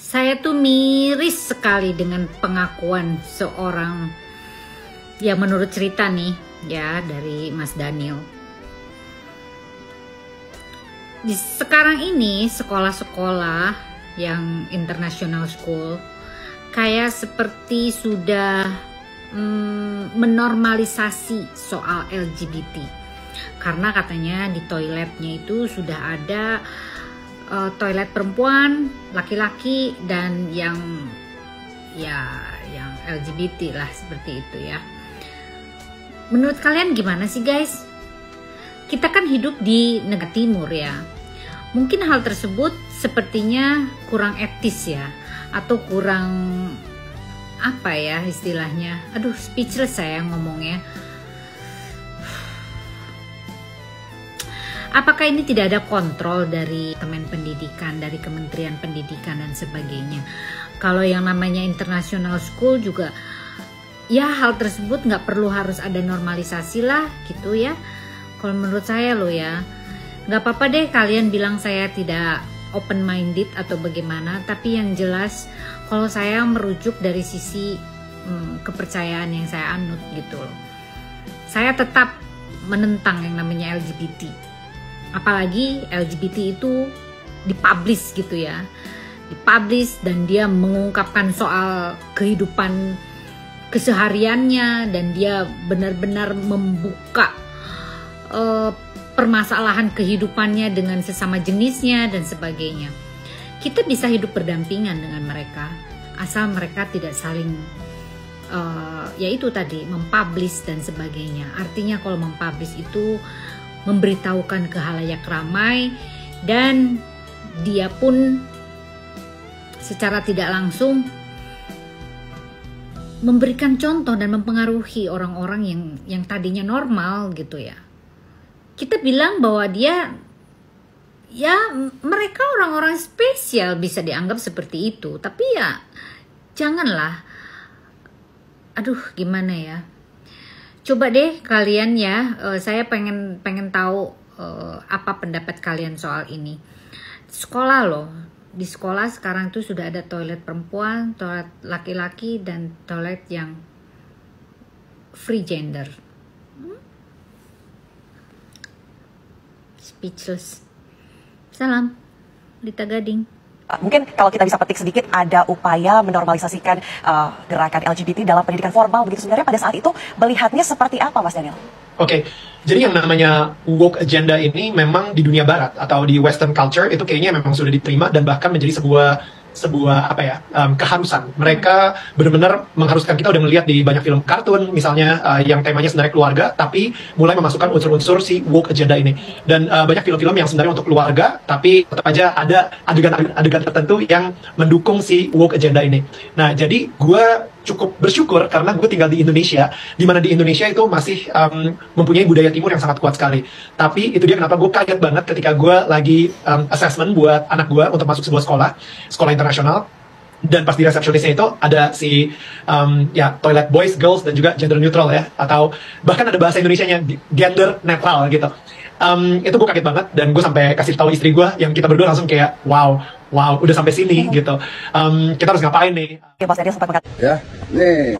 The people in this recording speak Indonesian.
Saya tuh miris sekali dengan pengakuan seorang, ya menurut cerita nih ya dari Mas Daniel. Sekarang ini sekolah-sekolah yang international school kayak seperti sudah menormalisasi soal LGBT. Karena katanya di toiletnya itu sudah ada toilet perempuan, laki-laki, dan yang LGBT lah, seperti itu ya. Menurut kalian gimana sih guys? Kita kan hidup di negara timur ya. Mungkin hal tersebut sepertinya kurang etis ya, atau kurang apa ya istilahnya. Aduh, speechless saya ngomongnya. Apakah ini tidak ada kontrol dari Kemen Pendidikan, dari Kementerian Pendidikan dan sebagainya? Kalau yang namanya international school juga, ya hal tersebut nggak perlu harus ada normalisasi lah gitu ya. Kalau menurut saya loh ya, nggak apa-apa deh kalian bilang saya tidak open minded atau bagaimana, tapi yang jelas kalau saya merujuk dari sisi kepercayaan yang saya anut gitu loh. Saya tetap menentang yang namanya LGBT. Apalagi LGBT itu dipublish gitu ya, dipublish dan dia mengungkapkan soal kehidupan kesehariannya dan dia benar-benar membuka permasalahan kehidupannya dengan sesama jenisnya dan sebagainya. Kita bisa hidup berdampingan dengan mereka asal mereka tidak saling yaitu tadi mempublish dan sebagainya. Artinya kalau mempublish itu memberitahukan ke halayak ramai dan dia pun secara tidak langsung memberikan contoh dan mempengaruhi orang-orang yang tadinya normal gitu ya. Kita bilang bahwa dia ya mereka orang-orang spesial, bisa dianggap seperti itu, tapi ya janganlah. Aduh, gimana ya? Coba deh kalian ya, saya pengen tahu apa pendapat kalian soal ini. Sekolah loh, di sekolah sekarang tuh sudah ada toilet perempuan, toilet laki-laki, dan toilet yang free gender. Speechless. Salam, Lita Gading. Mungkin kalau kita bisa petik sedikit, ada upaya menormalisasikan gerakan LGBT dalam pendidikan formal begitu. Sebenarnya pada saat itu melihatnya seperti apa, Mas Daniel? Oke, jadi yang namanya woke agenda ini memang di dunia barat atau di western culture itu kayaknya memang sudah diterima dan bahkan menjadi sebuah apa ya, keharusan. Mereka benar-benar mengharuskan. Kita udah melihat di banyak film kartun misalnya yang temanya sebenarnya keluarga, tapi mulai memasukkan unsur-unsur si woke agenda ini. Dan banyak film-film yang sebenarnya untuk keluarga, tapi tetap aja ada adegan tertentu yang mendukung si woke agenda ini. Nah, jadi gue cukup bersyukur karena gue tinggal di Indonesia, di mana di Indonesia itu masih mempunyai budaya timur yang sangat kuat sekali. Tapi itu dia kenapa gue kaget banget ketika gue lagi assessment buat anak gue untuk masuk sebuah sekolah internasional, dan pas di resepsionisnya itu ada si ya toilet boys, girls, dan juga gender neutral ya, atau bahkan ada bahasa Indonesianya gender netral gitu. Itu gue kaget banget dan gue sampai kasih tahu istri gue, yang kita berdua langsung kayak wow udah sampai sini gitu. Kita harus ngapain nih? Ya, Mas Daniel sempat ya nih